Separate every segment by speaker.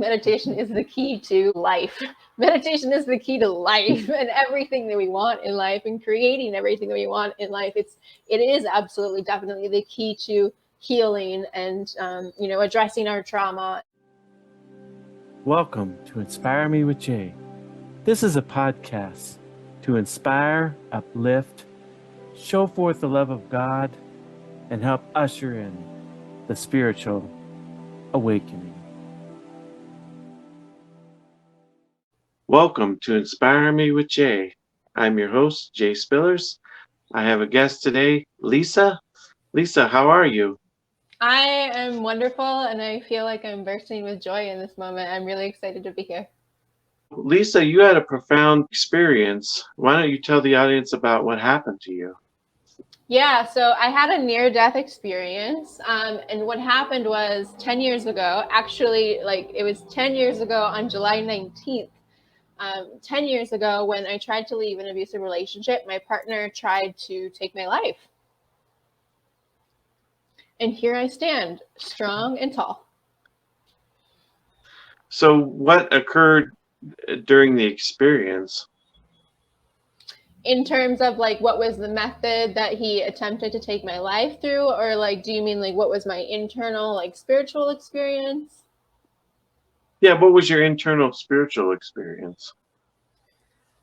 Speaker 1: meditation is the key to life. Meditation is the key to life and everything that we want in life and creating everything that we want in life. It is absolutely, definitely the key to healing and, addressing our trauma.
Speaker 2: Welcome to Inspire Me with Jay. This is a podcast to inspire, uplift, show forth the love of God, and help usher in the spiritual awakening. Welcome to Inspire Me with Jay. I'm your host, Jay Spillers. I have a guest today, Lisa. Lisa, how are you?
Speaker 1: I am wonderful, and I feel like I'm bursting with joy in this moment. I'm really excited to be here.
Speaker 2: Lisa, you had a profound experience. Why don't you tell the audience about what happened to you?
Speaker 1: Yeah, so I had a near-death experience, and what happened was 10 years ago, actually, it was 10 years ago on July 19th, 10 years ago when I tried to leave an abusive relationship, my partner tried to take my life. And here I stand, strong and tall.
Speaker 2: So what occurred during the experience?
Speaker 1: In terms of what was the method that he attempted to take my life through, or do you mean what was my internal spiritual experience?
Speaker 2: Yeah, what was your internal spiritual experience?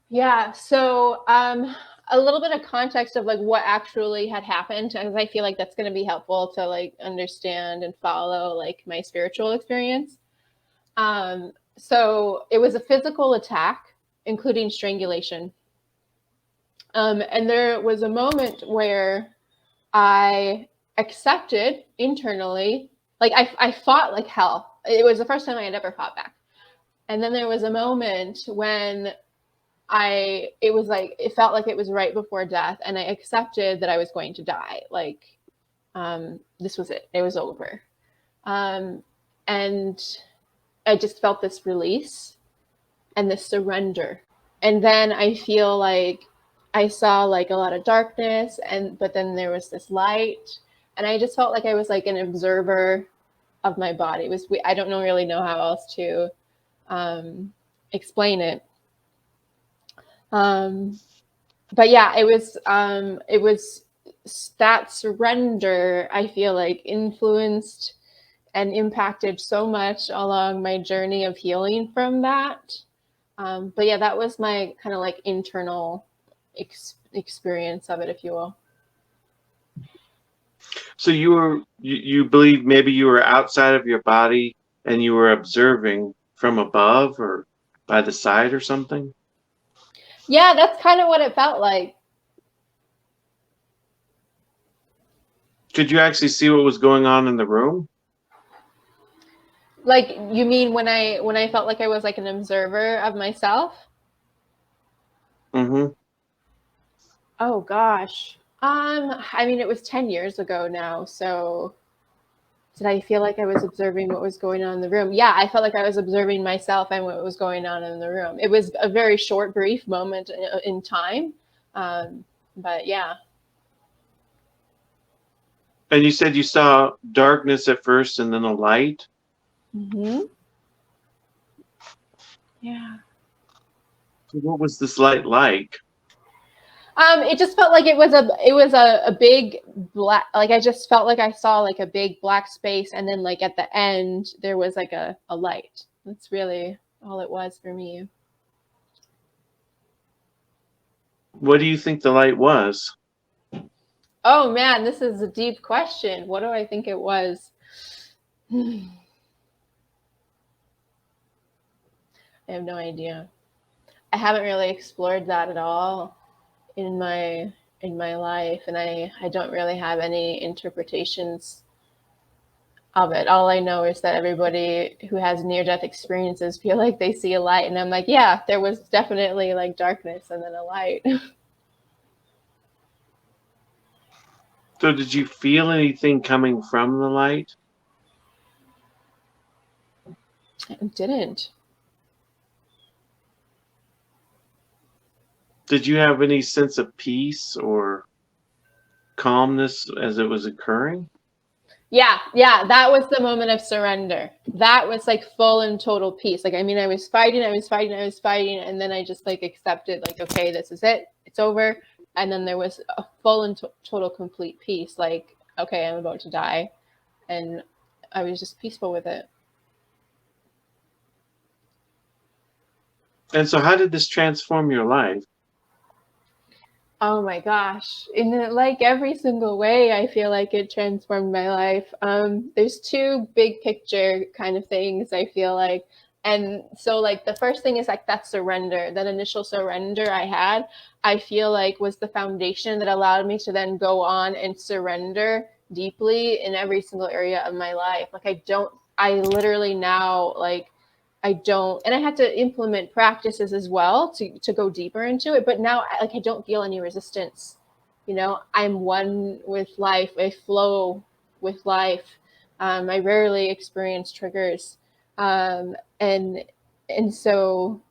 Speaker 1: Yeah, so a little bit of context of what actually had happened, because I feel like that's going to be helpful to understand and follow my spiritual experience. So it was a physical attack, including strangulation. And there was a moment where I accepted internally, I fought like hell. It was the first time I had ever fought back. And then there was a moment when it felt like it was right before death, and I accepted that I was going to die. This was it. It was over. And I just felt this release and this surrender. And then I feel like I saw a lot of darkness, but then there was this light, and I just felt like I was an observer of my body. I don't really know how else to explain it. But yeah, it was that surrender, I feel like, influenced and impacted so much along my journey of healing from that. But yeah, that was my kind of internal experience of it, if you will.
Speaker 2: So you believe maybe you were outside of your body and you were observing from above or by the side or something?
Speaker 1: Yeah, that's kind of what it felt like.
Speaker 2: Could you actually see what was going on in the room?
Speaker 1: You mean when I felt like I was an observer of myself?
Speaker 2: Mm-hmm.
Speaker 1: Oh gosh. I mean, it was 10 years ago now, so did I feel like I was observing what was going on in the room? Yeah, I felt like I was observing myself and what was going on in the room. It was a very short, brief moment in time, but yeah.
Speaker 2: And you said you saw darkness at first and then a light?
Speaker 1: Mm-hmm. Yeah.
Speaker 2: So what was this light like?
Speaker 1: It just felt like it was a big black, I just felt like I saw a big black space, and then at the end there was a light. That's really all it was for me.
Speaker 2: What do you think the light was?
Speaker 1: Oh man, this is a deep question. What do I think it was? I have no idea. I haven't really explored that at all in my life, and I don't really have any interpretations of it. All I know is that everybody who has near-death experiences feel like they see a light, and I'm like, yeah, there was definitely darkness and then a light.
Speaker 2: So did you feel anything coming from the light?
Speaker 1: I didn't.
Speaker 2: Did you have any sense of peace or calmness as it was occurring?
Speaker 1: Yeah, yeah, that was the moment of surrender. That was like full and total peace. Like, I mean, I was fighting, and then I just like accepted, like, okay, this is it, it's over. And then there was a full and total complete peace. Like, okay, I'm about to die, and I was just peaceful with it.
Speaker 2: And so, how did this transform your life?
Speaker 1: Oh my gosh. In like every single way, I feel like it transformed my life. There's two big picture kind of things I feel like. And so like the first thing is like that surrender, that initial surrender I had, I feel like was the foundation that allowed me to then go on and surrender deeply in every single area of my life. Like I literally now like I don't, and I had to implement practices as well to go deeper into it. But now, like, I don't feel any resistance. You know, I'm one with life. I flow with life. I rarely experience triggers, and so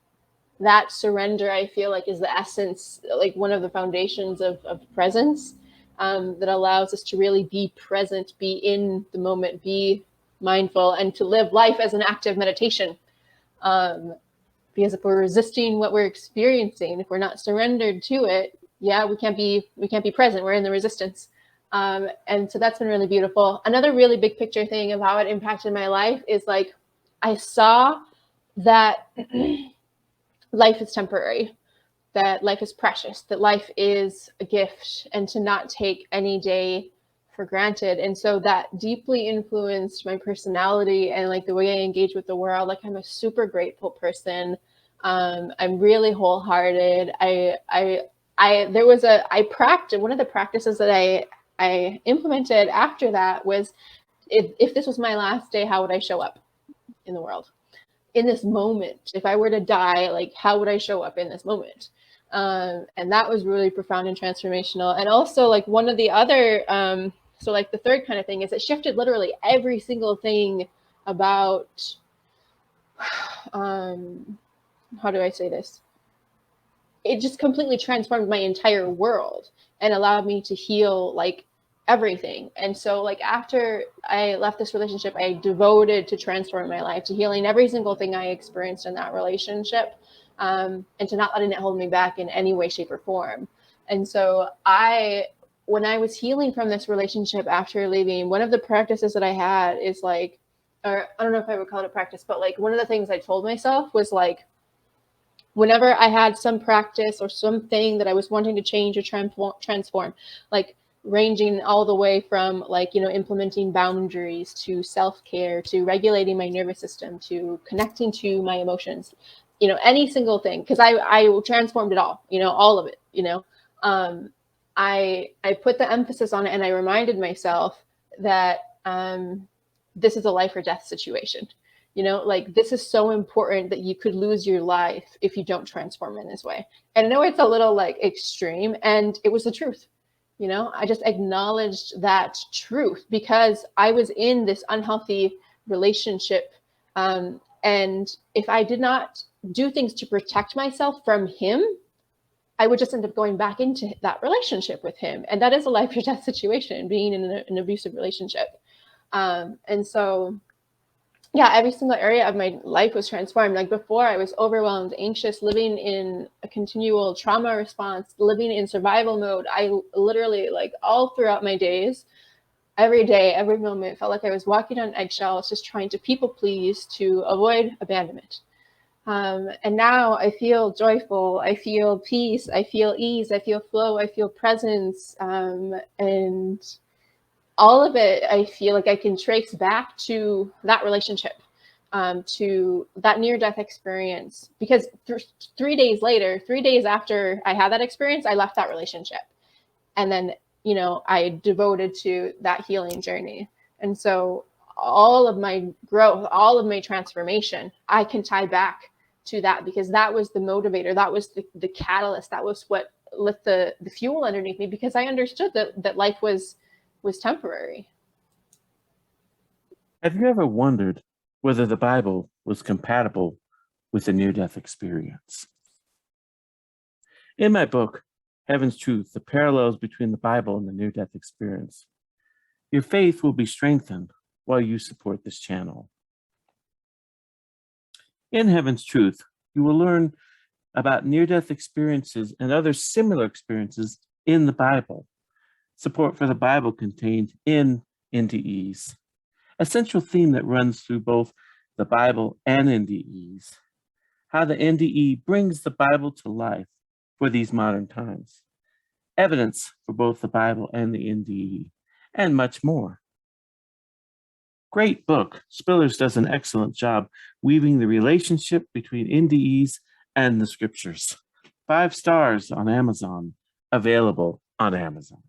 Speaker 1: that surrender, I feel like, is the essence, like one of the foundations of presence, that allows us to really be present, be in the moment, be mindful, and to live life as an active meditation. um, because if we're resisting what we're experiencing, if we're not surrendered to it, yeah, we can't be present. We're in the resistance. And so that's been really beautiful. Another really big picture thing of how it impacted my life is like I saw that life is temporary, that life is precious, that life is a gift, and to not take any day for granted. And so that deeply influenced my personality and like the way I engage with the world. Like, I'm a super grateful person. I'm really wholehearted. There was I practiced, one of the practices that I implemented after that was, if this was my last day, how would I show up in the world? In this moment, if I were to die, like, how would I show up in this moment? And that was really profound and transformational. And also, like, one of the other, so like the third kind of thing is it shifted literally every single thing about, how do I say this? It just completely transformed my entire world and allowed me to heal like everything. And so like after I left this relationship, I devoted to transforming my life, to healing every single thing I experienced in that relationship, and to not letting it hold me back in any way, shape, or form. And so when I was healing from this relationship after leaving, one of the practices that I had is like, or I don't know if I would call it a practice, but like one of the things I told myself was like, whenever I had some practice or something that I was wanting to change or transform, like ranging all the way from like, you know, implementing boundaries to self-care, to regulating my nervous system, to connecting to my emotions, you know, any single thing, because I transformed it all, you know, all of it, you know. I put the emphasis on it, and I reminded myself that this is a life or death situation. You know, like, this is so important that you could lose your life if you don't transform in this way. And I know it's a little like extreme, and it was the truth. You know, I just acknowledged that truth because I was in this unhealthy relationship. And if I did not do things to protect myself from him, I would just end up going back into that relationship with him. And that is a life or death situation, being in an abusive relationship. And so, yeah, every single area of my life was transformed. Like, before, I was overwhelmed, anxious, living in a continual trauma response, living in survival mode. I literally, like, all throughout my days, every day, every moment, felt like I was walking on eggshells, just trying to people please to avoid abandonment. And now I feel joyful, I feel peace, I feel ease, I feel flow, I feel presence, and all of it, I feel like I can trace back to that relationship, to that near-death experience. Because 3 days later, 3 days after I had that experience, I left that relationship. And then, you know, I devoted to that healing journey. And so all of my growth, all of my transformation, I can tie back to that, because that was the motivator. That was the catalyst. That was what lit the fuel underneath me, because I understood that life was temporary.
Speaker 2: Have you ever wondered whether the Bible was compatible with a near death experience? In my book, Heaven's Truth: The Parallels Between the Bible and the Near Death Experience, Your faith will be strengthened while you support this channel. In Heaven's Truth, you will learn about near-death experiences and other similar experiences in the Bible. Support for the Bible contained in NDEs, a central theme that runs through both the Bible and NDEs. How the NDE brings the Bible to life for these modern times. Evidence for both the Bible and the NDE, and much more. Great book. Spillers does an excellent job weaving the relationship between NDEs and the scriptures. 5 stars on Amazon, available on Amazon.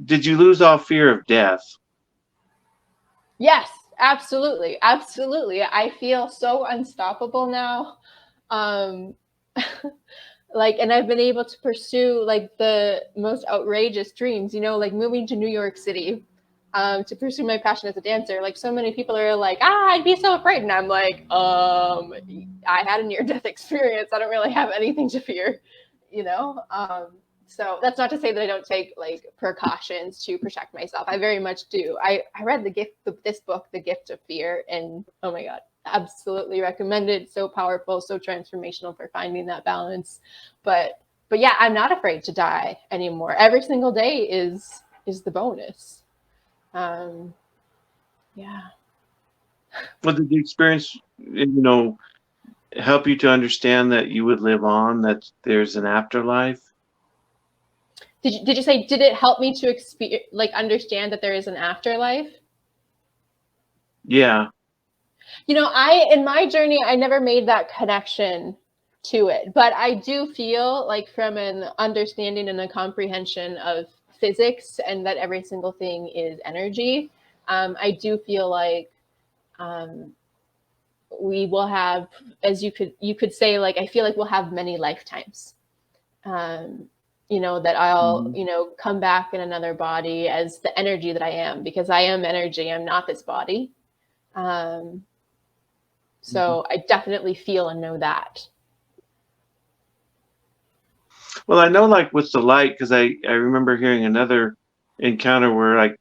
Speaker 3: Did you lose all fear of death?
Speaker 1: Yes, absolutely. Absolutely. I feel so unstoppable now. And I've been able to pursue like the most outrageous dreams, like moving to New York City to pursue my passion as a dancer. Like so many people are like, I'd be so afraid. And I'm like, I had a near-death experience. I don't really have anything to fear, So that's not to say that I don't take like precautions to protect myself. I very much do. I read this book, The Gift of Fear, and oh my God, absolutely recommend it. So powerful, so transformational for finding that balance. But yeah, I'm not afraid to die anymore. Every single day is the bonus. Yeah.
Speaker 3: Well, did the experience, help you to understand that you would live on, that there's an afterlife?
Speaker 1: Did you say, did it help me to understand that there is an afterlife?
Speaker 3: Yeah.
Speaker 1: In my journey, I never made that connection to it, but I do feel like from an understanding and a comprehension of physics and that every single thing is energy, I do feel like we will have, as you could say, like, I feel like we'll have many lifetimes. That I'll, come back in another body as the energy that I am, because I am energy. I'm not this body. So I definitely feel and know that.
Speaker 3: Well, I know, like with the light, because I remember hearing another encounter where like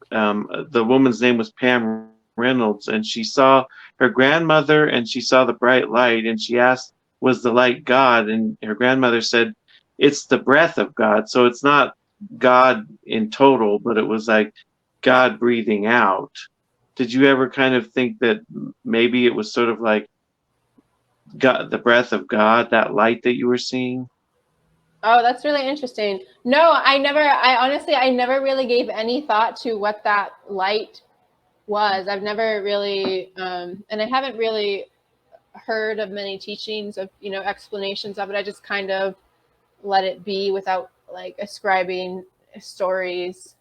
Speaker 3: the woman's name was Pam Reynolds, and she saw her grandmother and she saw the bright light, and she asked, was the light God? And her grandmother said, it's the breath of God. So it's not God in total, but it was like God breathing out. Did you ever kind of think that maybe it was sort of like God, the breath of God, that light that you were seeing?
Speaker 1: Oh, that's really interesting. No, I never really gave any thought to what that light was. I've never really, and I haven't really heard of many teachings of, explanations of it. I just kind of let it be without like ascribing stories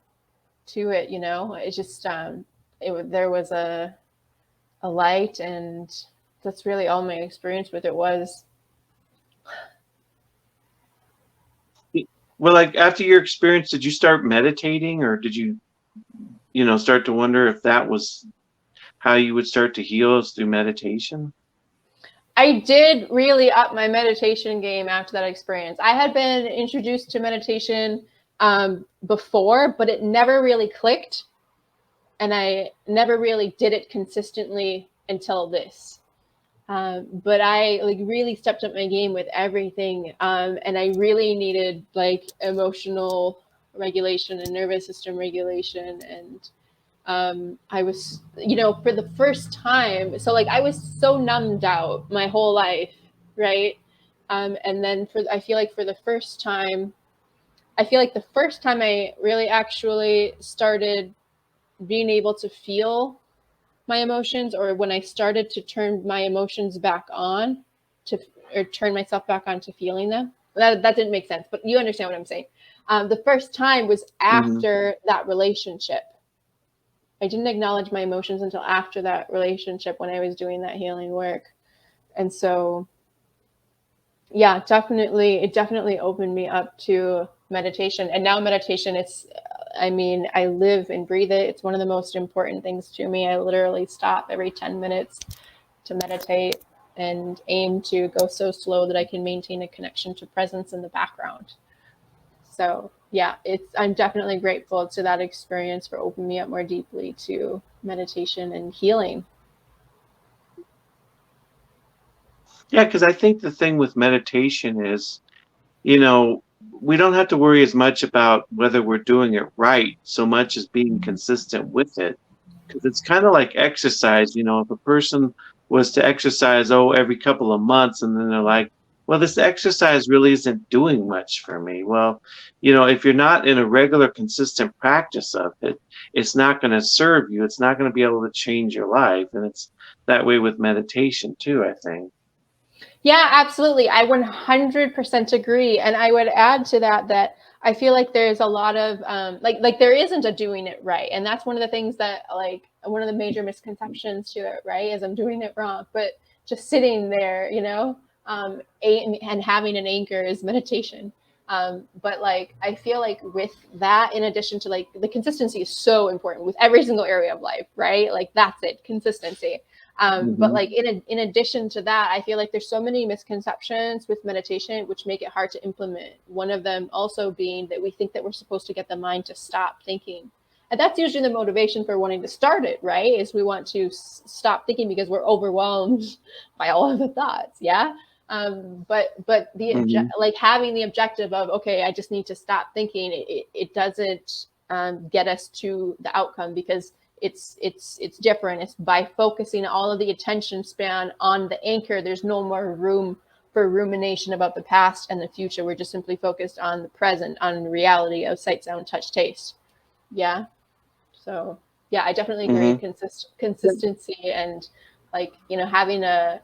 Speaker 1: to it. It just, there was a light, and that's really all my experience with it was.
Speaker 3: Well, like after your experience, did you start meditating, or did you, start to wonder if that was how you would start to heal, is through meditation?
Speaker 1: I did really up my meditation game after that experience. I had been introduced to meditation before, but it never really clicked. And I never really did it consistently until this. But I like really stepped up my game with everything. And I really needed like emotional regulation and nervous system regulation. And I was, for the first time, so like I was so numbed out my whole life, right? And then I feel like the first time I really actually started being able to feel my emotions, or when I started to turn my emotions back on or turn myself back on to feeling them. That didn't make sense, but you understand what I'm saying. The first time was after that relationship. I didn't acknowledge my emotions until after that relationship when I was doing that healing work. And so, yeah, it definitely opened me up to meditation. And now meditation, I live and breathe it. It's one of the most important things to me. I literally stop every 10 minutes to meditate and aim to go so slow that I can maintain a connection to presence in the background. So yeah, I'm definitely grateful to that experience for opening me up more deeply to meditation and healing.
Speaker 3: Yeah, because I think the thing with meditation is, you know, we don't have to worry as much about whether we're doing it right so much as being consistent with it. Because it's kind of like exercise. If a person was to exercise, every couple of months, and then they're like, well, this exercise really isn't doing much for me. Well, if you're not in a regular, consistent practice of it, it's not going to serve you. It's not going to be able to change your life. And it's that way with meditation too, I think.
Speaker 1: Yeah, absolutely. I 100% agree. And I would add to that I feel like there's a lot of like there isn't a doing it right. And that's one of the things that like one of the major misconceptions to it, right? Is I'm doing it wrong. But just sitting there, and having an anchor is meditation. But like I feel like with that, in addition to like the consistency is so important with every single area of life, right? Like that's it, consistency. But
Speaker 3: Hmm.
Speaker 1: like in addition to that, I feel like there's so many misconceptions with meditation which make it hard to implement. One of them also being that we think that we're supposed to get the mind to stop thinking. And that's usually the motivation for wanting to start it, right? Is we want to stop thinking because we're overwhelmed by all of the thoughts. Yeah. But
Speaker 3: Hmm.
Speaker 1: like having the objective of, okay, I just need to stop thinking, it doesn't get us to the outcome, because it's different. It's by focusing all of the attention span on the anchor. There's no more room for rumination about the past and the future. We're just simply focused on the present, on reality of sight, sound, touch, taste. Yeah. So yeah, I definitely agree.
Speaker 3: Hmm.
Speaker 1: Consistency and like having a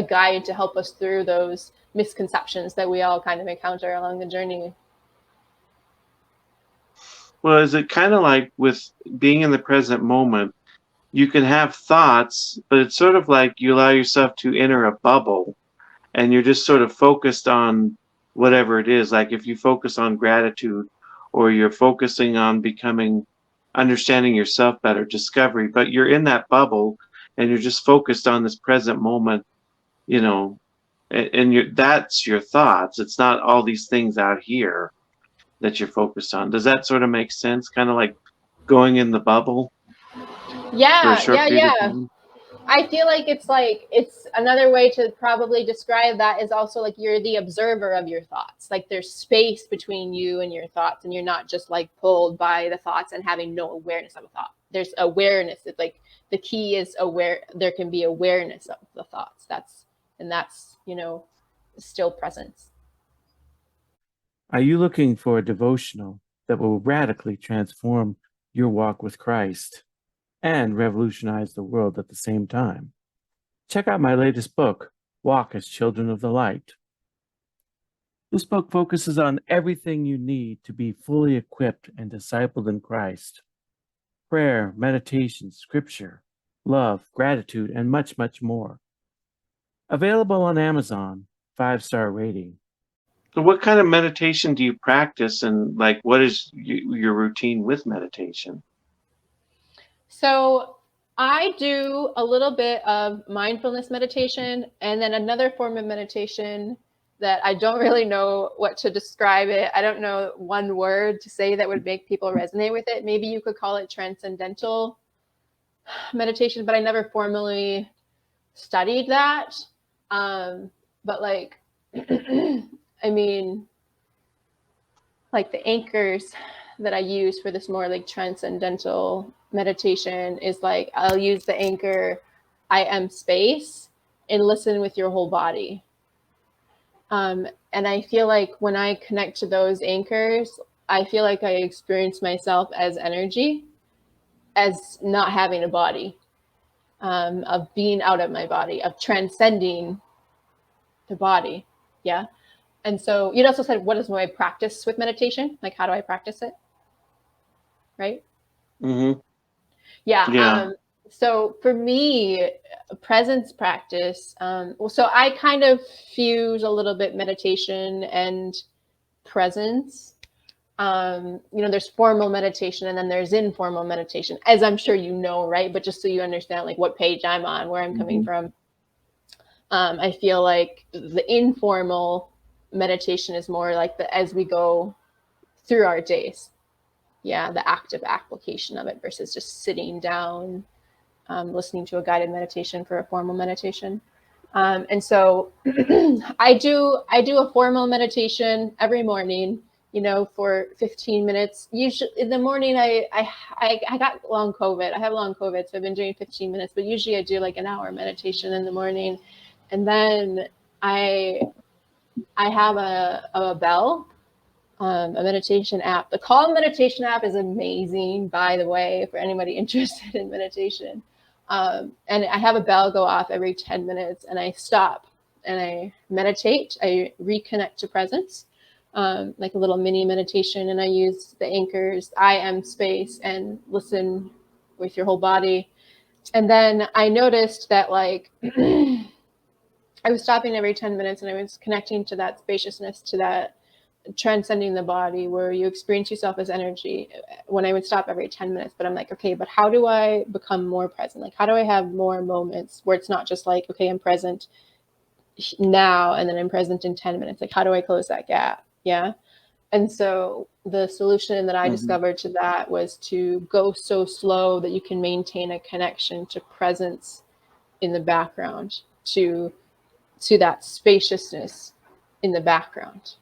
Speaker 1: guide to help us through those misconceptions that we all kind of encounter along the journey.
Speaker 3: Well, is it kind of like with being in the present moment? You can have thoughts, but it's sort of like you allow yourself to enter a bubble and you're just sort of focused on whatever it is. Like if you focus on gratitude or you're focusing on becoming, understanding yourself better, discovery, but you're in that bubble and you're just focused on this present moment, you know, and that's your thoughts. It's not all these things out here that you're focused on. Does that sort of make sense? Kind of like going in the bubble for a
Speaker 1: Yeah,
Speaker 3: short
Speaker 1: yeah,
Speaker 3: period of
Speaker 1: yeah.
Speaker 3: time?
Speaker 1: I feel like it's another way to probably describe that is also like you're the observer of your thoughts. Like there's space between you and your thoughts, and you're not just like pulled by the thoughts and having no awareness of a thought. There's awareness. It's like the key is aware. There can be awareness of the thoughts. That's still presence.
Speaker 2: Are you looking for a devotional that will radically transform your walk with Christ and revolutionize the world at the same time? Check out my latest book, Walk as Children of the Light. This book focuses on everything you need to be fully equipped and discipled in Christ: prayer, meditation, scripture, love, gratitude, and much, much more. Available on Amazon, 5-star rating.
Speaker 3: So what kind of meditation do you practice, and like what is your routine with meditation?
Speaker 1: So I do a little bit of mindfulness meditation, and then another form of meditation that I don't really know what to describe it. I don't know one word to say that would make people resonate with it. Maybe you could call it transcendental meditation, but I never formally studied that. But like, I mean, like the anchors that I use for this more like transcendental meditation is like I'll use the anchor, I am space, and listen with your whole body. And I feel like when I connect to those anchors, I feel like I experience myself as energy, as not having a body, of being out of my body, of transcending the body. Yeah. And so you'd also said, what is my practice with meditation? Like, how do I practice it? Right.
Speaker 3: Hmm.
Speaker 1: Yeah.
Speaker 3: Yeah.
Speaker 1: So for me, presence practice. So I kind of fuse a little bit meditation and presence. There's formal meditation and then there's informal meditation, as I'm sure you know, right? But just so you understand, like what page I'm on, where I'm coming
Speaker 3: Hmm.
Speaker 1: from. I feel like the informal meditation is more like the as we go through our days. Yeah, the active application of it versus just sitting down, listening to a guided meditation for a formal meditation. And so I do a formal meditation every morning, for 15 minutes. Usually in the morning, I got long COVID. I have long COVID, so I've been doing 15 minutes, but usually I do like an hour meditation in the morning. And then I have a bell, a meditation app. The Calm meditation app is amazing, by the way, for anybody interested in meditation. And I have a bell go off every 10 minutes, and I stop and I meditate. I reconnect to presence, like a little mini meditation. And I use the anchors, I am space, and listen with your whole body. And then I noticed that like I was stopping every 10 minutes and I was connecting to that spaciousness, to that transcending the body, where you experience yourself as energy, when I would stop every 10 minutes. But I'm like, okay, but how do I become more present? Like, how do I have more moments where it's not just like, okay, I'm present now and then I'm present in 10 minutes. Like, how do I close that gap? Yeah. And so the solution that I discovered to that was to go so slow that you can maintain a connection to presence in the background, to that spaciousness in the background.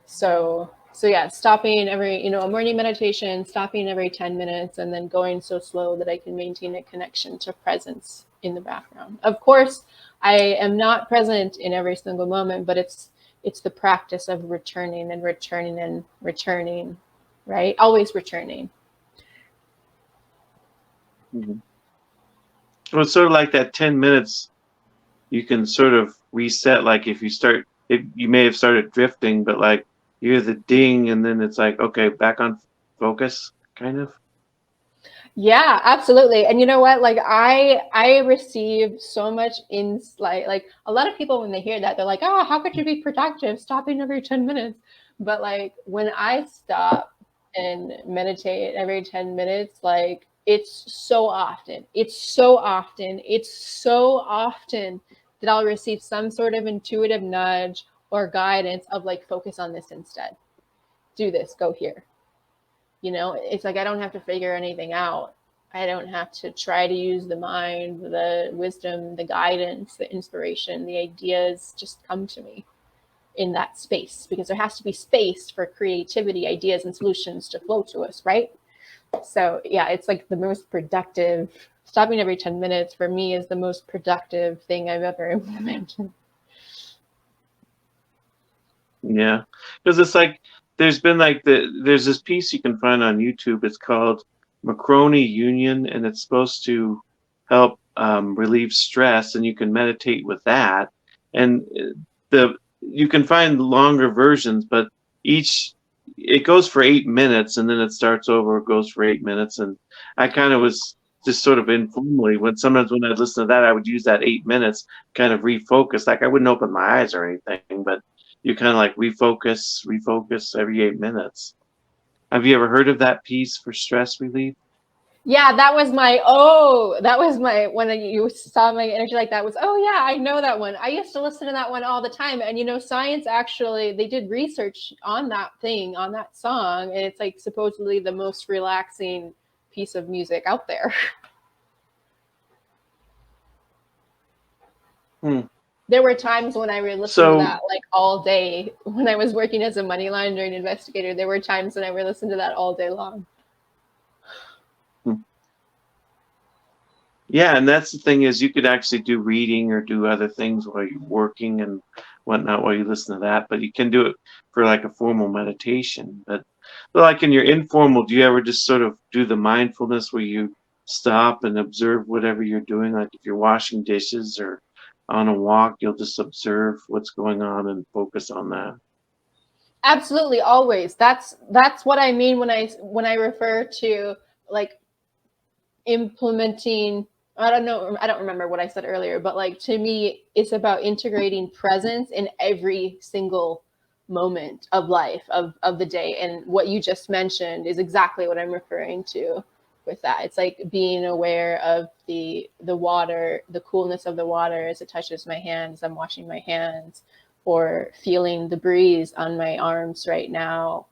Speaker 1: So yeah, stopping every, a morning meditation, stopping every 10 minutes, and then going so slow that I can maintain a connection to presence in the background. Of course, I am not present in every single moment, but it's the practice of returning and returning and returning, right? Always returning.
Speaker 3: Mm-hmm. Well, it's sort of like that 10 minutes, you can sort of reset. Like if you may have started drifting, but like you hear the ding and then it's like, okay, back on focus, kind of.
Speaker 1: Yeah, absolutely. And you know what? Like I receive so much insight. Like a lot of people, when they hear that, they're like, oh, how could you be productive stopping every 10 minutes? But like when I stop and meditate every 10 minutes, like it's so often that I'll receive some sort of intuitive nudge or guidance of like, focus on this instead. Do this, go here. It's like I don't have to figure anything out. I don't have to try to use the mind, the wisdom, the guidance, the inspiration, the ideas just come to me in that space, because there has to be space for creativity, ideas, and solutions to flow to us, right? So yeah, it's like the most productive. Stopping every 10 minutes for me is the most productive thing I've ever implemented.
Speaker 3: Yeah, because it's like there's been like there's this piece you can find on YouTube. It's called Macaroni Union, and it's supposed to help relieve stress, and you can meditate with that. And you can find longer versions, but it goes for 8 minutes, and then it starts over. It goes for 8 minutes, and I kind of was just sort of informally sometimes when I'd listen to that, I would use that 8 minutes kind of refocus. Like I wouldn't open my eyes or anything, but you kind of like refocus every 8 minutes. Have you ever heard of that piece for stress relief?
Speaker 1: Yeah, when you saw my energy like that was, oh yeah, I know that one. I used to listen to that one all the time. And science actually, they did research on that song, and it's like supposedly the most relaxing piece of music out there. There were times when I would listen to that like all day. When I was working as a money laundering investigator, there were times when I would listen to that all day long.
Speaker 3: Yeah, and that's the thing, is you could actually do reading or do other things while you're working and whatnot while you listen to that, but you can do it for like a formal meditation. But like in your informal, do you ever just sort of do the mindfulness where you stop and observe whatever you're doing? Like if you're washing dishes or on a walk, you'll just observe what's going on and focus on that.
Speaker 1: Absolutely, always. That's what I mean when I refer to like implementing. I don't know, I don't remember what I said earlier, but like to me, it's about integrating presence in every single moment of life, of the day. And what you just mentioned is exactly what I'm referring to with that. It's like being aware of the water, the coolness of the water as it touches my hands, I'm washing my hands, or feeling the breeze on my arms right now,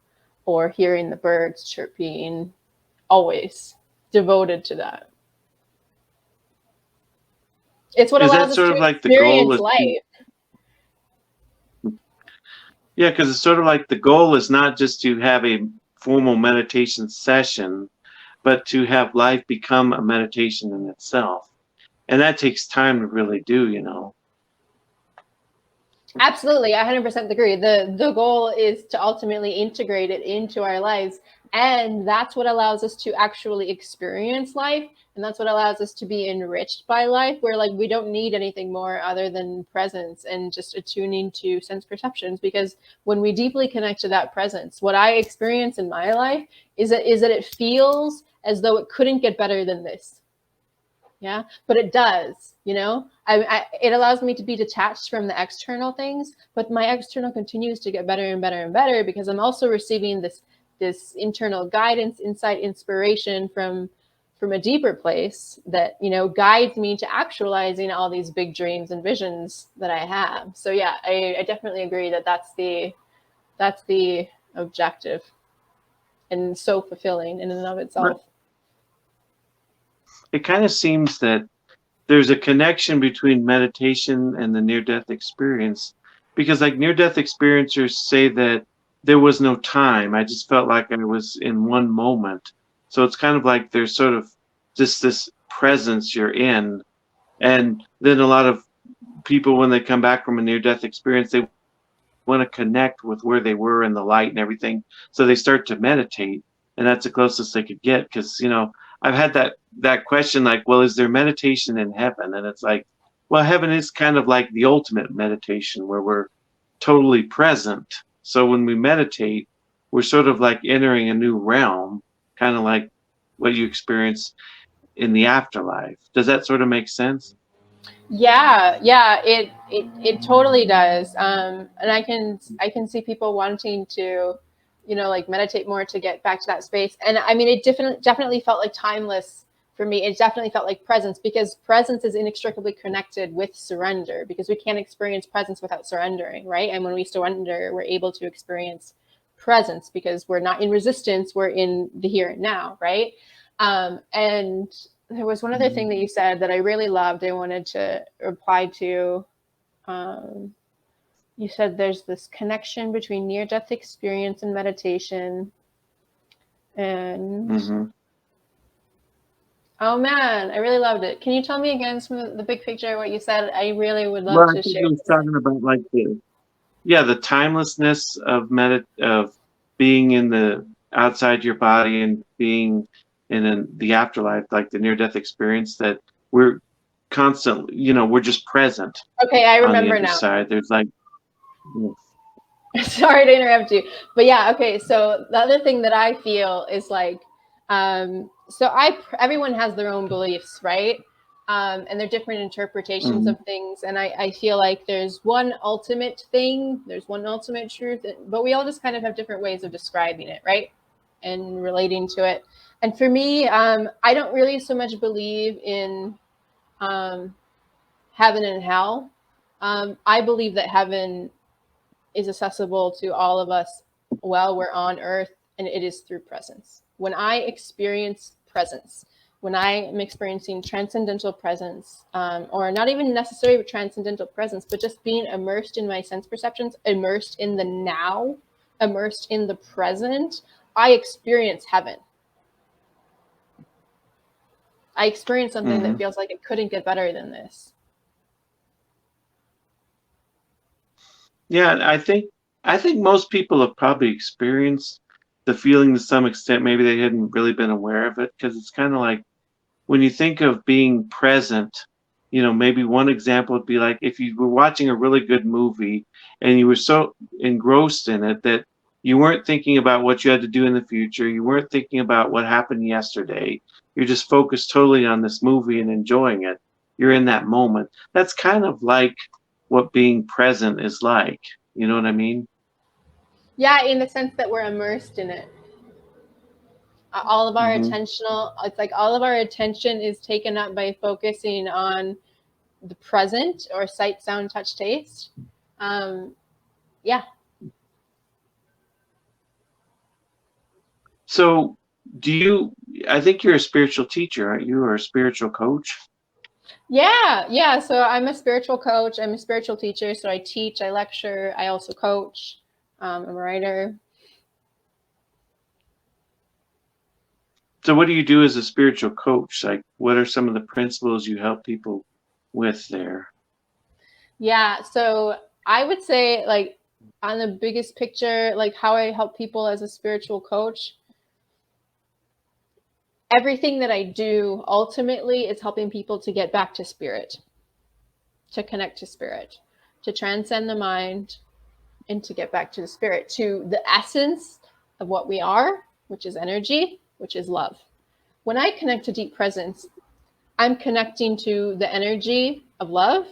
Speaker 1: or hearing the birds chirping. Always devoted to that. It's what
Speaker 3: Is
Speaker 1: allows
Speaker 3: that
Speaker 1: us
Speaker 3: sort
Speaker 1: to
Speaker 3: of like the goal
Speaker 1: experience
Speaker 3: is to,
Speaker 1: life.
Speaker 3: yeah, because it's sort of like the goal is not just to have a formal meditation session, but to have life become a meditation in itself. And that takes time to really do, you know.
Speaker 1: Absolutely, I 100% agree. The goal is to ultimately integrate it into our lives, and that's what allows us to actually experience life, and that's what allows us to be enriched by life, where like we don't need anything more other than presence and just attuning to sense perceptions. Because when we deeply connect to that presence, what I experience in my life is that it feels as though it couldn't get better than this. Yeah, but it does, you know. It allows me to be detached from the external things, but my external continues to get better and better and better, because I'm also receiving this internal guidance, insight, inspiration from a deeper place that, you know, guides me to actualizing all these big dreams and visions that I have. So yeah, I definitely agree that that's the objective, and so fulfilling in and of
Speaker 3: But
Speaker 1: itself.
Speaker 3: it kind of seems that there's a connection between meditation and the near-death experience, because like near-death experiencers say that there was no time. I just felt like I was in one moment. So it's kind of like there's sort of just this presence you're in. And then a lot of people, when they come back from a near-death experience, they want to connect with where they were in the light and everything. So they start to meditate, and that's the closest they could get. Because I've had that question like, well, is there meditation in heaven? And it's like, well, heaven is kind of like the ultimate meditation where we're totally present. So when we meditate, we're sort of like entering a new realm, kind of like what you experience in the afterlife. Does that sort of make sense?
Speaker 1: Yeah, it totally does. And I can see people wanting to, you know, like meditate more to get back to that space. And I mean, it definitely felt like timeless for me. It definitely felt like presence, because presence is inextricably connected with surrender, because we can't experience presence without surrendering, right? And when we surrender, we're able to experience presence, because we're not in resistance, we're in the here and now, right? And there was one other thing that you said that I really loved. I wanted to reply to. Um, you said there's this connection between near-death experience and meditation. And
Speaker 3: Mm-hmm.
Speaker 1: oh man, I really loved it. Can you tell me again some of the big picture of what you said? I really would love
Speaker 3: Well, I
Speaker 1: to
Speaker 3: think
Speaker 1: share
Speaker 3: it was
Speaker 1: this.
Speaker 3: talking about like the timelessness of of being in the outside your body and being in the afterlife, like the near death experience, that we're constantly, we're just present
Speaker 1: Okay, I
Speaker 3: on the
Speaker 1: remember
Speaker 3: other
Speaker 1: now.
Speaker 3: side. There's like,
Speaker 1: Sorry to interrupt you, but yeah, okay. So the other thing that I feel is like, everyone has their own beliefs, right? And they're different interpretations
Speaker 3: mhm,
Speaker 1: of things. And I feel like there's one ultimate thing, there's one ultimate truth, but we all just kind of have different ways of describing it, right? And relating to it. And for me, I don't really so much believe in um, heaven and hell. I believe that heaven is accessible to all of us while we're on earth, and it is through presence. When I experience presence, when I am experiencing transcendental presence, or not even necessarily transcendental presence, but just being immersed in my sense perceptions, immersed in the now, immersed in the present, I experience heaven. I experience something that
Speaker 3: mhm.
Speaker 1: feels like it couldn't get better than this.
Speaker 3: Yeah, I think most people have probably experienced the feeling to some extent. Maybe they hadn't really been aware of it, because it's kind of like when you think of being present, maybe one example would be like if you were watching a really good movie and you were so engrossed in it that you weren't thinking about what you had to do in the future. You weren't thinking about what happened yesterday. You're just focused totally on this movie and enjoying it. You're in that moment. That's kind of like what being present is like. You know what I mean?
Speaker 1: Yeah, in the sense that we're immersed in it. All of our
Speaker 3: Hmm.
Speaker 1: attentional it's like all of our attention is taken up by focusing on the present, or sight, sound, touch, taste. Yeah.
Speaker 3: So I think you're a spiritual teacher, aren't you, or a spiritual coach?
Speaker 1: Yeah. So I'm a spiritual coach. I'm a spiritual teacher. So I teach, I lecture, I also coach. I'm a writer.
Speaker 3: So what do you do as a spiritual coach? Like, what are some of the principles you help people with there?
Speaker 1: Yeah. So I would say, like, on the biggest picture, like how I help people as a spiritual coach, everything that I do ultimately is helping people to get back to spirit, to connect to spirit, to transcend the mind, and to get back to the spirit, to the essence of what we are, which is energy, which is love. When I connect to deep presence, I'm connecting to the energy of love,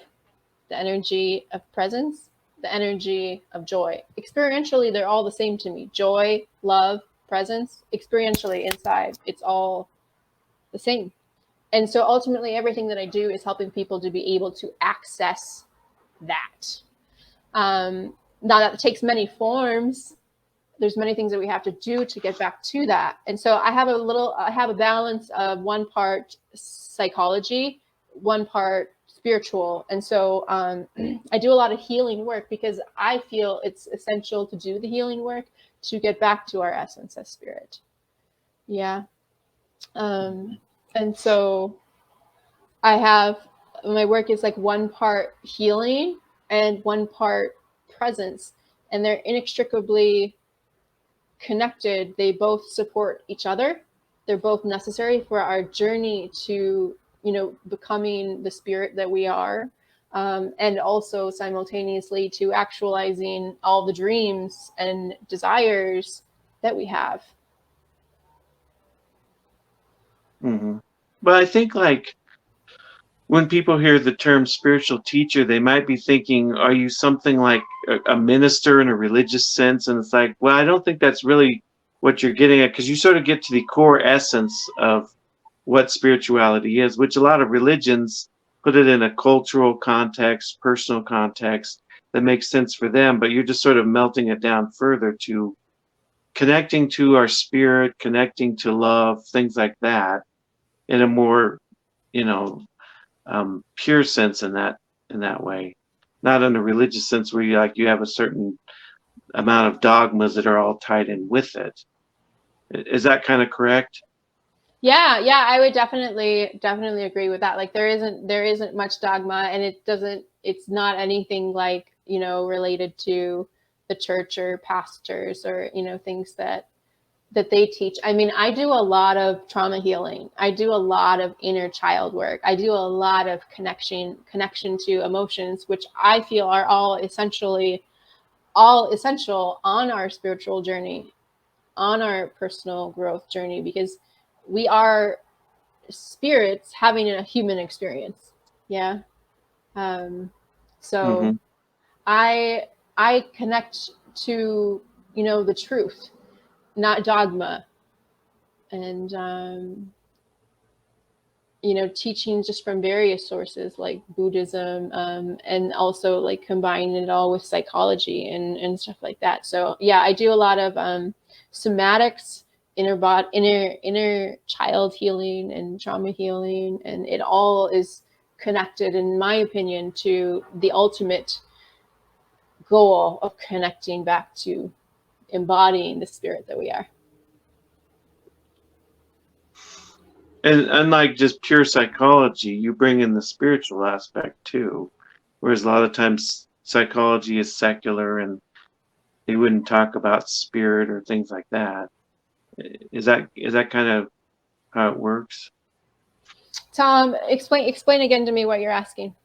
Speaker 1: the energy of presence, the energy of joy. Experientially, they're all the same to me. Joy, love, presence, experientially inside, it's all the same. And so ultimately, everything that I do is helping people to be able to access that. Now, that takes many forms. There's many things that we have to do to get back to that. And so I have a balance of one part psychology, one part spiritual. And so I do a lot of healing work because I feel it's essential to do the healing work to get back to our essence as spirit. Yeah. And so my work is like one part healing and one part presence, and they're inextricably connected. They both support each other. They're both necessary for our journey to, becoming the spirit that we are, and also simultaneously to actualizing all the dreams and desires that we have.
Speaker 3: Mm-hmm. But I think, like, when people hear the term spiritual teacher, they might be thinking, are you something like a minister in a religious sense? And it's like, well, I don't think that's really what you're getting at, because you sort of get to the core essence of what spirituality is, which a lot of religions put it in a cultural context, personal context that makes sense for them, but you're just sort of melting it down further to connecting to our spirit, connecting to love, things like that, in a more, you know, pure sense in that way, not in a religious sense where you have a certain amount of dogmas that are all tied in with it. Is that kind of correct?
Speaker 1: Yeah, I would definitely agree with that. Like there isn't much dogma, and it's not anything like, related to the church or pastors or, things that they teach. I mean, I do a lot of trauma healing. I do a lot of inner child work. I do a lot of connection to emotions, which I feel are all essential on our spiritual journey, on our personal growth journey, because we are spirits having a human experience. Yeah. Um, so
Speaker 3: Mm-hmm.
Speaker 1: I I connect to, the truth, not dogma, and teaching just from various sources like Buddhism, and also like combining it all with psychology and stuff like that. So yeah, I do a lot of somatics, inner child healing and trauma healing, and it all is connected, in my opinion, to the ultimate goal of connecting back to embodying the spirit that we are.
Speaker 3: And unlike just pure psychology, you bring in the spiritual aspect too, whereas a lot of times psychology is secular and they wouldn't talk about spirit or things like that. Is that kind of how it works?
Speaker 1: Tom, explain again to me what you're asking.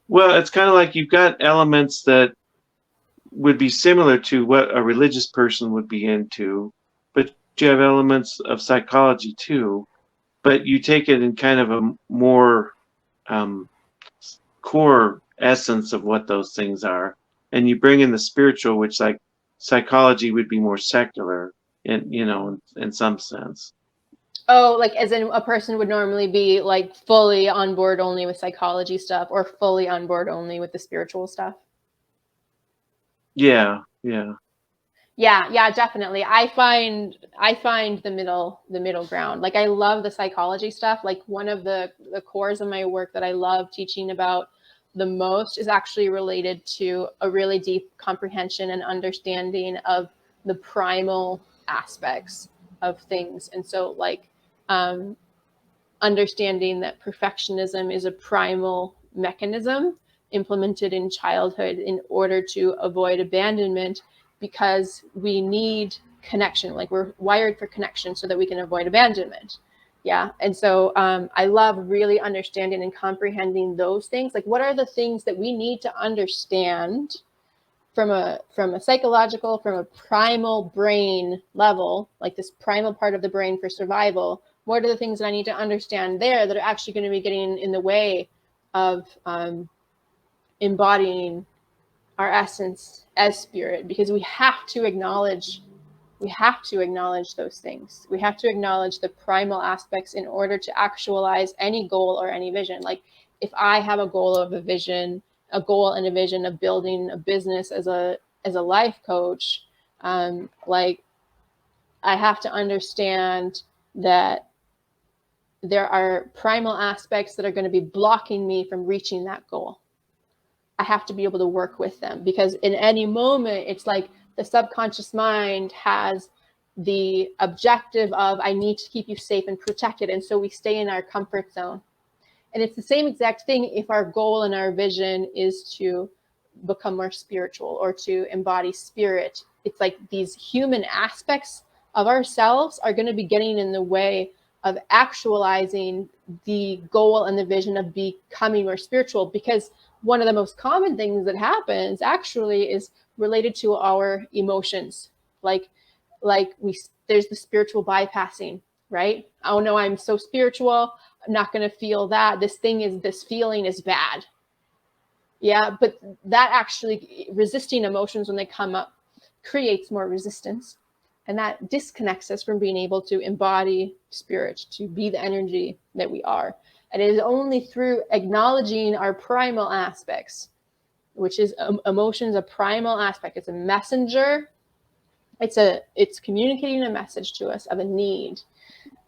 Speaker 3: Well, it's kind of like you've got elements that would be similar to what a religious person would be into, but you have elements of psychology too, but you take it in kind of a more um, core essence of what those things are, and you bring in the spiritual, which, like, psychology would be more secular in some sense.
Speaker 1: Oh, like as in a person would normally be like fully on board only with psychology stuff or fully on board only with the spiritual stuff.
Speaker 3: Yeah, yeah.
Speaker 1: Yeah, definitely. I find the middle ground. Like I love the psychology stuff. Like one of the cores of my work that I love teaching about the most is actually related to a really deep comprehension and understanding of the primal aspects of things. And so like um understanding that perfectionism is a primal mechanism implemented in childhood in order to avoid abandonment, because we need connection. Like we're wired for connection so that we can avoid abandonment. Yeah. And so I love really understanding and comprehending those things. Like what are the things that we need to understand from a psychological, from a primal brain level, like this primal part of the brain for survival. What are the things that I need to understand there that are actually going to be getting in the way of embodying our essence as spirit? Because we have to acknowledge those things. We have to acknowledge the primal aspects in order to actualize any goal or any vision. Like if I have a goal and a vision of building a business as a life coach, like I have to understand that there are primal aspects that are going to be blocking me from reaching that goal. I have to be able to work with them, because in any moment, it's like the subconscious mind has the objective of, I need to keep you safe and protected. And so we stay in our comfort zone. And it's the same exact thing if our goal and our vision is to become more spiritual or to embody spirit. It's like these human aspects of ourselves are going to be getting in the way of actualizing the goal and the vision of becoming more spiritual, because one of the most common things that happens actually is related to our emotions. Like there's the spiritual bypassing, right? Oh no, I'm so spiritual, I'm not going to feel that. This feeling is bad. Yeah, but that actually, resisting emotions when they come up creates more resistance. And that disconnects us from being able to embody spirit, to be the energy that we are. And it is only through acknowledging our primal aspects, which is emotions, a primal aspect. It's a messenger. It's communicating a message to us of a need.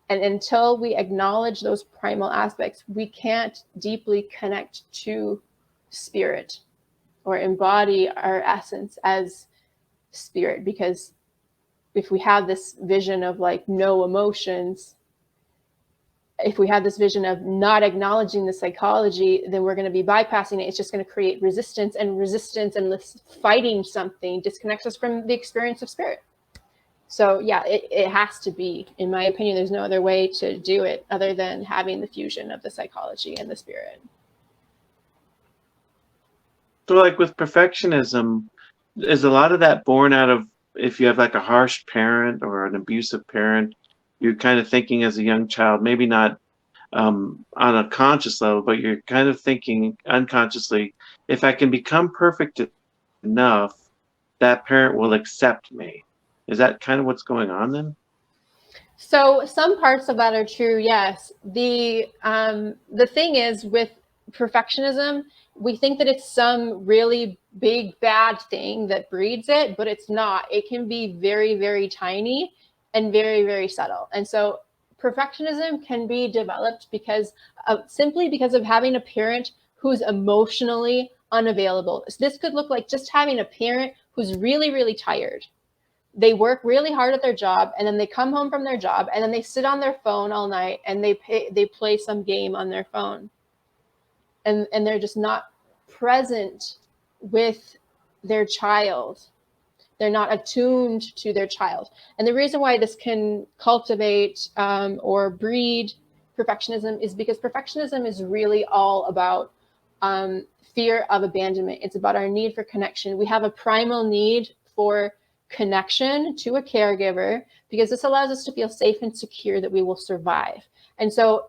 Speaker 1: And until we acknowledge those primal aspects, we can't deeply connect to spirit or embody our essence as spirit. Because if we have this vision of like no emotions, if we have this vision of not acknowledging the psychology, then we're going to be bypassing it. It's just going to create resistance, and this fighting something disconnects us from the experience of spirit. So yeah, it has to be, in my opinion, there's no other way to do it other than having the fusion of the psychology and the spirit.
Speaker 3: So, like with perfectionism, is a lot of that born out of, if you have like a harsh parent or an abusive parent, you're kind of thinking as a young child, maybe not on a conscious level, but you're kind of thinking unconsciously, if I can become perfect enough, that parent will accept me. Is that kind of what's going on then?
Speaker 1: So some parts of that are true, yes. The thing is with perfectionism, we think that it's some really big bad thing that breeds it, but it's not. It can be very, very tiny and very, very subtle. And so perfectionism can be developed simply because of having a parent who's emotionally unavailable. So this could look like just having a parent who's really, really tired. They work really hard at their job, and then they come home from their job, and then they sit on their phone all night and they play some game on their phone, and they're just not present with their child. They're not attuned to their child. And the reason why this can cultivate or breed perfectionism is because perfectionism is really all about fear of abandonment. It's about our need for connection. We have a primal need for connection to a caregiver because this allows us to feel safe and secure that we will survive. And so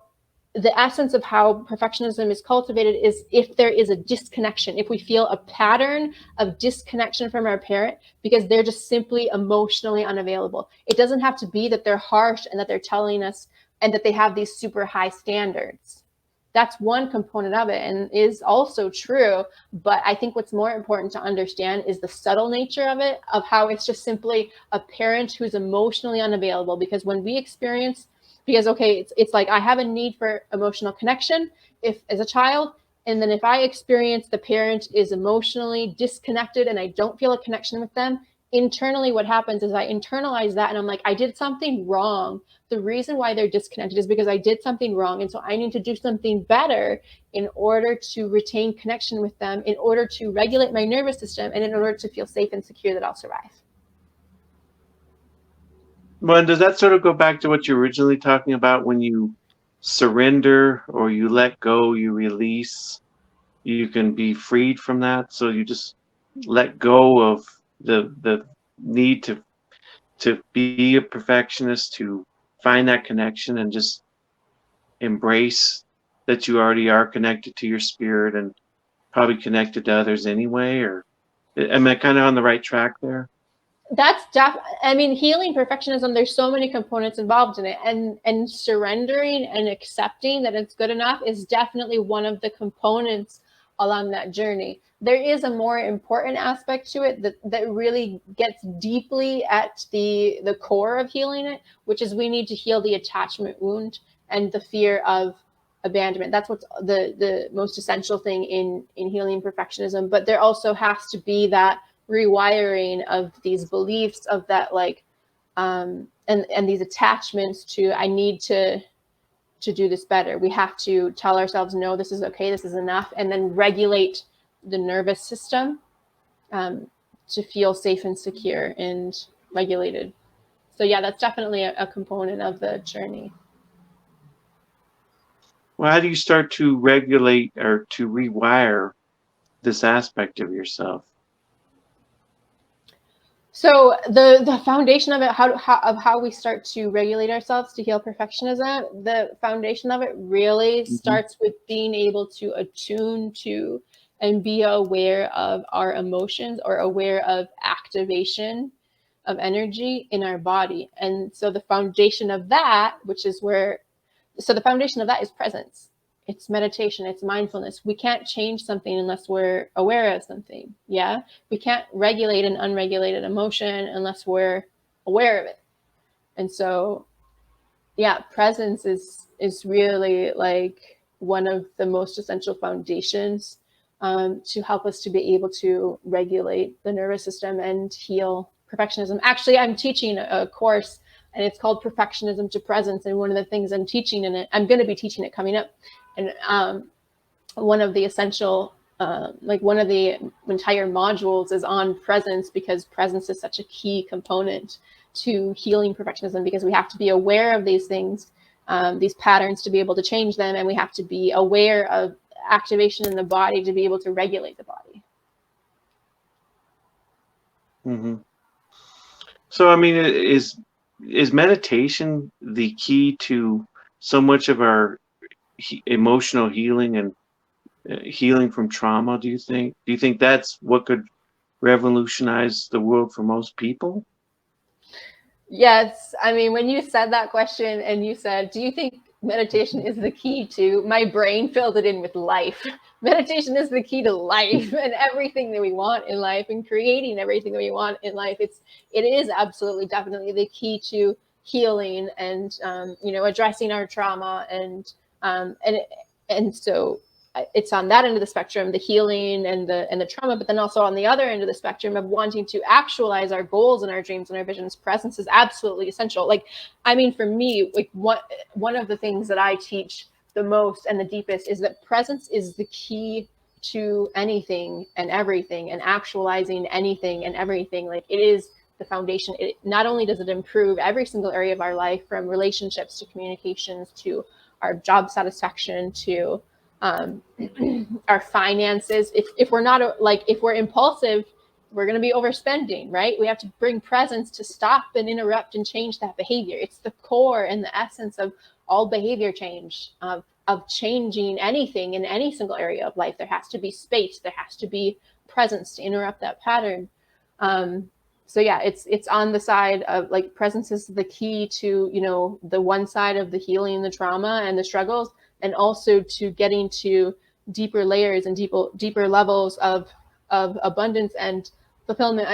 Speaker 1: the essence of how perfectionism is cultivated is if there is a disconnection, if we feel a pattern of disconnection from our parent because they're just simply emotionally unavailable. It doesn't have to be that they're harsh and that they're telling us and that they have these super high standards. that's one component of it and is also true. But I think what's more important to understand is the subtle nature of it, of how it's just simply a parent who's emotionally unavailable. Because when we experience, because okay, it's like I have a need for emotional connection if as a child, and then if I experience the parent is emotionally disconnected and I don't feel a connection with them, internally what happens is I internalize that and I'm like, I did something wrong. The reason why they're disconnected is because I did something wrong. And so I need to do something better in order to retain connection with them, in order to regulate my nervous system, and in order to feel safe and secure that I'll survive.
Speaker 3: Well, and does that sort of go back to what you're originally talking about when you surrender or you let go, you release, you can be freed from that? So you just let go of the need to be a perfectionist, to find that connection and just embrace that you already are connected to your spirit and probably connected to others anyway, or am I kind of on the right track there?
Speaker 1: That's I mean, healing perfectionism, there's so many components involved in it, and surrendering and accepting that it's good enough is definitely one of the components along that journey. There is a more important aspect to it that really gets deeply at the core of healing it, which is we need to heal the attachment wound and the fear of abandonment. That's what's the most essential thing in healing perfectionism. But there also has to be that rewiring of these beliefs of that, like and these attachments to I need to do this better. We have to tell ourselves, no, this is okay, this is enough, and then regulate the nervous system to feel safe and secure and regulated. So yeah, that's definitely a component of the journey.
Speaker 3: Well, how do you start to regulate or to rewire this aspect of yourself?
Speaker 1: So the foundation of it, how we start to regulate ourselves to heal perfectionism, the foundation of it really starts with being able to attune to and be aware of our emotions, or aware of activation of energy in our body. And so the foundation of that, the foundation of that is presence. It's meditation, it's mindfulness. We can't change something unless we're aware of something. Yeah. We can't regulate an unregulated emotion unless we're aware of it. And so, yeah, presence is really like one of the most essential foundations to help us to be able to regulate the nervous system and heal perfectionism. Actually, I'm teaching a course and it's called Perfectionism to Presence. And one of the things I'm teaching in it, I'm going to be teaching it coming up. And one of the essential, one of the entire modules is on presence, because presence is such a key component to healing perfectionism, because we have to be aware of these things, these patterns, to be able to change them. And we have to be aware of activation in the body to be able to regulate the body.
Speaker 3: Mm-hmm. So, I mean, is meditation the key to so much of our emotional healing and healing from trauma? Do you think? Do you think that's what could revolutionize the world for most people?
Speaker 1: Yes. I mean, when you said that question and you said, do you think meditation is the key to, my brain filled it in with life. Meditation is the key to life and everything that we want in life, and creating everything that we want in life. It is absolutely, definitely the key to healing and, addressing our trauma and so it's on that end of the spectrum, the healing and the trauma, but then also on the other end of the spectrum of wanting to actualize our goals and our dreams and our visions. Presence is absolutely essential. Like, I mean, for me, like one of the things that I teach the most and the deepest is that presence is the key to anything and everything, and actualizing anything and everything. Like, it is the foundation. It not only does it improve every single area of our life, from relationships to communications to our job satisfaction to our finances. If we're not, if we're impulsive, we're going to be overspending, right? We have to bring presence to stop and interrupt and change that behavior. It's the core and the essence of all behavior change, of changing anything in any single area of life. There has to be space. There has to be presence to interrupt that pattern. So yeah, it's on the side of, like, presence is the key to, the one side of the healing, the trauma and the struggles. and also to getting to deeper layers and deeper levels of abundance and fulfillment.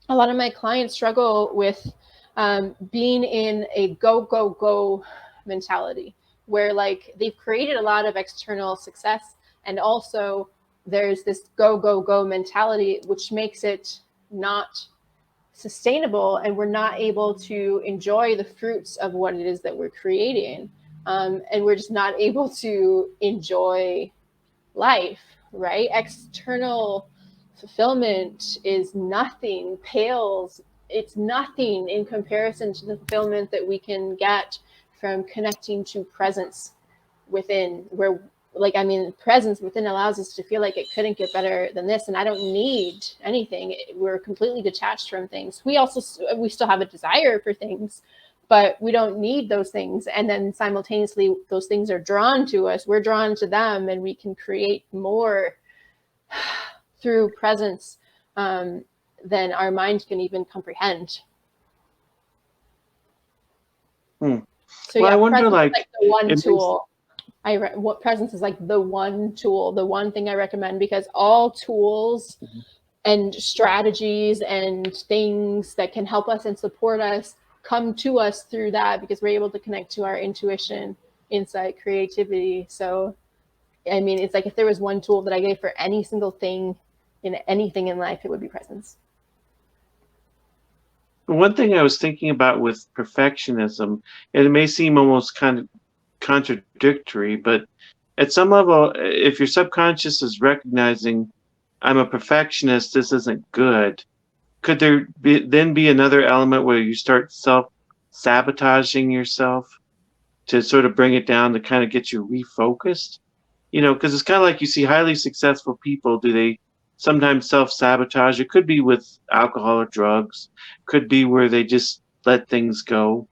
Speaker 1: A lot of my clients struggle with being in a go mentality, where like they've created a lot of external success, and also there's this go mentality, which makes it not sustainable, and we're not able to enjoy the fruits of what it is that we're creating, and we're just not able to enjoy life, right? External fulfillment is nothing, pales, it's nothing in comparison to the fulfillment that we can get from connecting to presence within, where like, I mean, presence within allows us to feel like it couldn't get better than this, and I don't need anything. We're completely detached from things. We still have a desire for things, but we don't need those things. And then simultaneously, those things are drawn to us. We're drawn to them, and we can create more through presence than our mind can even comprehend. So
Speaker 3: Well,
Speaker 1: yeah,
Speaker 3: I wonder,
Speaker 1: presence
Speaker 3: like,
Speaker 1: is like the one
Speaker 3: it
Speaker 1: tool. What presence is like the one tool, the one thing I recommend, because all tools and strategies and things that can help us and support us come to us through that, because we're able to connect to our intuition, insight, creativity. So, I mean, it's like if there was one tool that I gave for any single thing in anything in life, it would be presence.
Speaker 3: one thing I was thinking about with perfectionism, and it may seem almost kind of contradictory, but at some level, if your subconscious is recognizing, I'm a perfectionist, this isn't good, could there then be another element where you start self-sabotaging yourself to sort of bring it down, to kind of get you refocused? Because it's kind of like you see highly successful people, do they sometimes self-sabotage? It could be with alcohol or drugs, could be where they just let things go.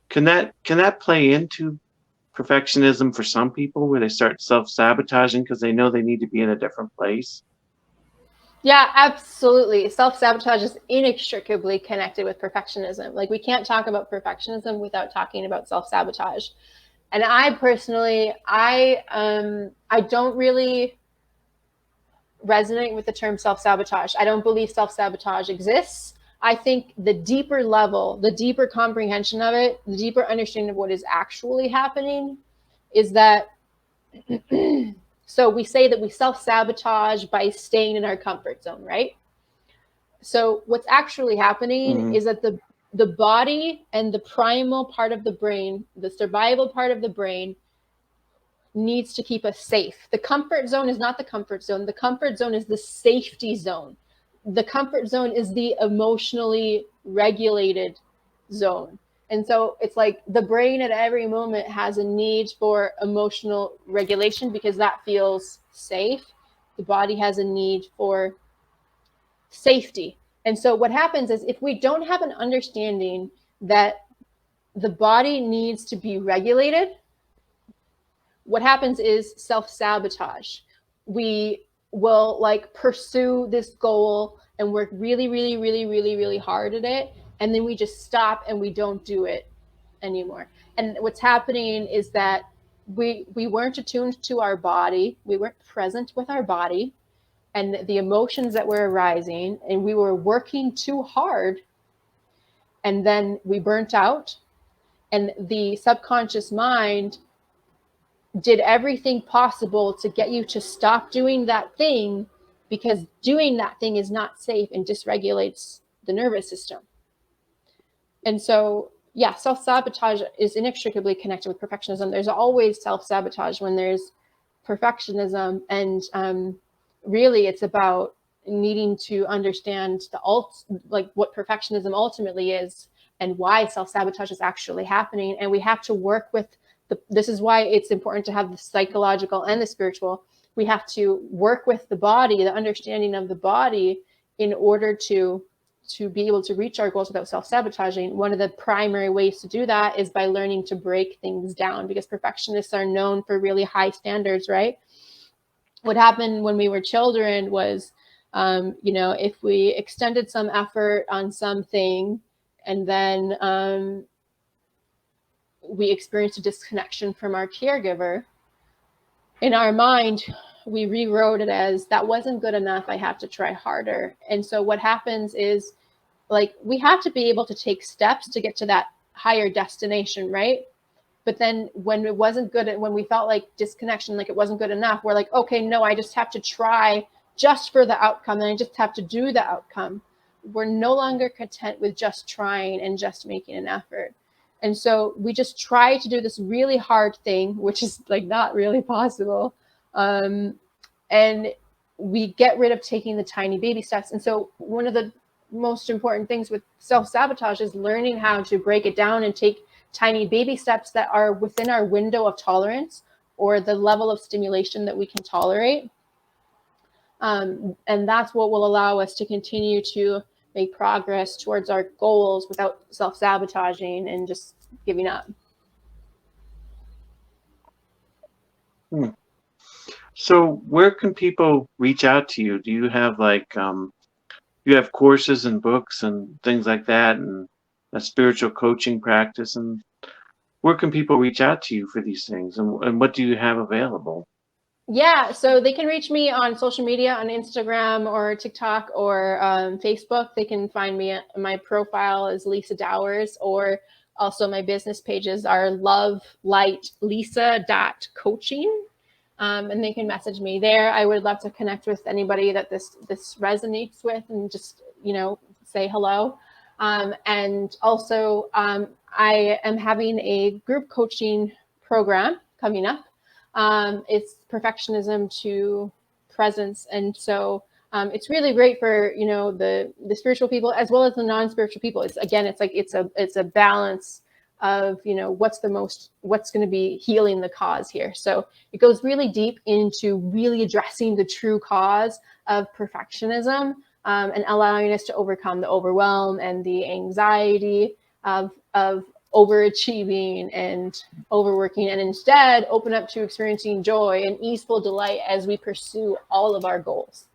Speaker 3: Can that play into perfectionism for some people, where they start self-sabotaging because they know they need to be in a different place?
Speaker 1: Yeah, absolutely. Self-sabotage is inextricably connected with perfectionism. Like, we can't talk about perfectionism without talking about self-sabotage. And I personally, I don't really resonate with the term self-sabotage. I don't believe self-sabotage exists. I think the deeper level, the deeper comprehension of it, the deeper understanding of what is actually happening is that so we say that we self-sabotage by staying in our comfort zone, right? So what's actually happening is that the body and the primal part of the brain, the survival part of the brain, needs to keep us safe. The comfort zone is not the comfort zone. The comfort zone is the safety zone. The comfort zone is the emotionally regulated zone. And so it's like the brain at every moment has a need for emotional regulation because that feels safe. The body has a need for safety. And so what happens is, if we don't have an understanding that the body needs to be regulated, what happens is self-sabotage. We will like pursue this goal and work really, really, really, really, really hard at it. And then we just stop and we don't do it anymore. And what's happening is that we weren't attuned to our body. We weren't present with our body and the emotions that were arising, and we were working too hard. And then we burnt out, and the subconscious mind did everything possible to get you to stop doing that thing, because doing that thing is not safe and dysregulates the nervous system. And so, yeah, self-sabotage is inextricably connected with perfectionism. There's always self-sabotage when there's perfectionism. And really, it's about needing to understand like what perfectionism ultimately is and why self-sabotage is actually happening. And we have to work with this is why it's important to have the psychological and the spiritual. We have to work with the body, the understanding of the body, in order to be able to reach our goals without self-sabotaging. One of the primary ways to do that is by learning to break things down, because perfectionists are known for really high standards, right? What happened when we were children was, if we extended some effort on something and then we experience a disconnection from our caregiver, in our mind, we rewrote it as that wasn't good enough. I have to try harder. And so what happens is, like, we have to be able to take steps to get to that higher destination, right? But then when it wasn't good, when we felt like disconnection, like it wasn't good enough, we're like, okay, no, I just have to try just for the outcome, and I just have to do the outcome. We're no longer content with just trying and just making an effort. And so we just try to do this really hard thing, which is like not really possible. And we get rid of taking the tiny baby steps. And so one of the most important things with self-sabotage is learning how to break it down and take tiny baby steps that are within our window of tolerance, or the level of stimulation that we can tolerate. And that's what will allow us to continue to make progress towards our goals without self-sabotaging and just giving up.
Speaker 3: So where can people reach out to you? Do you have like you have courses and books and things like that, and a spiritual coaching practice, and where can people reach out to you for these things, and what do you have available?
Speaker 1: Yeah, so they can reach me on social media, on Instagram or TikTok or Facebook. They can find me. My profile is Lisa Dowers, or also my business pages are lovelightLisa.coaching. And they can message me there. I would love to connect with anybody that this resonates with, and just, say hello. And also, I am having a group coaching program coming up. It's perfectionism to presence. And so it's really great for, the spiritual people as well as the non-spiritual people. It's a balance of, what's going to be healing the cause here. So it goes really deep into really addressing the true cause of perfectionism, and allowing us to overcome the overwhelm and the anxiety of overachieving and overworking, and instead open up to experiencing joy and easeful delight as we pursue all of our goals.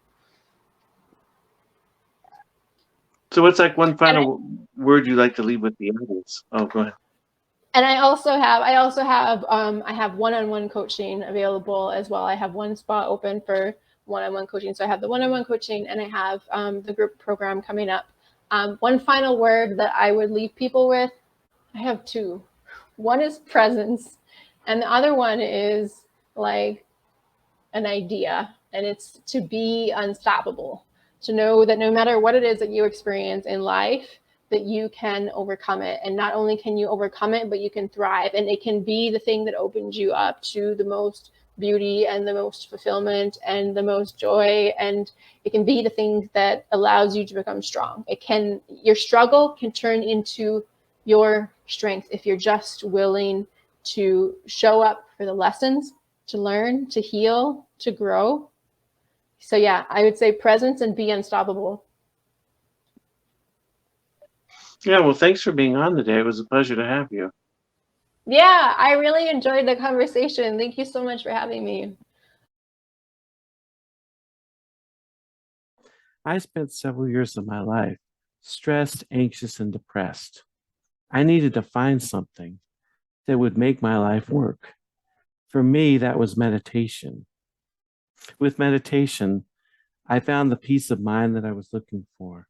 Speaker 3: So what's like one final word you'd like to leave with the audience? Oh, go ahead.
Speaker 1: And I have one-on-one coaching available as well. I have one spot open for one-on-one coaching. So I have the one-on-one coaching, and I have the group program coming up. One final word that I would leave people with, I have two. One is presence, and the other one is like an idea, and it's to be unstoppable. To know that no matter what it is that you experience in life, that you can overcome it. And not only can you overcome it, but you can thrive. And it can be the thing that opens you up to the most beauty and the most fulfillment and the most joy. And it can be the thing that allows you to become strong. Your struggle can turn into your strength if you're just willing to show up for the lessons, to learn, to heal, to grow. So yeah, I would say presence and be unstoppable.
Speaker 3: Yeah, well, thanks for being on today. It was a pleasure to have you.
Speaker 1: Yeah, I really enjoyed the conversation. Thank you so much for having me.
Speaker 2: I spent several years of my life stressed, anxious, and depressed. I needed to find something that would make my life work. For me, that was meditation. With meditation, I found the peace of mind that I was looking for.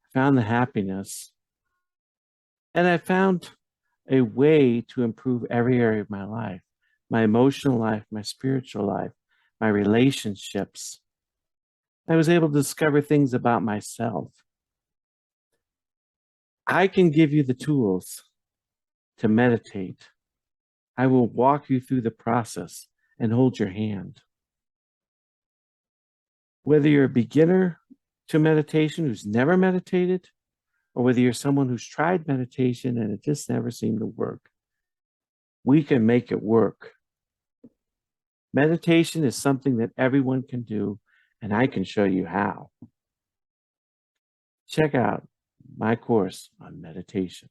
Speaker 2: I found the happiness. And I found a way to improve every area of my life, my emotional life, my spiritual life, my relationships. I was able to discover things about myself. I can give you the tools to meditate. I will walk you through the process and hold your hand. Whether you're a beginner to meditation who's never meditated, or whether you're someone who's tried meditation and it just never seemed to work, we can make it work. Meditation is something that everyone can do, and I can show you how. Check out my course on meditation.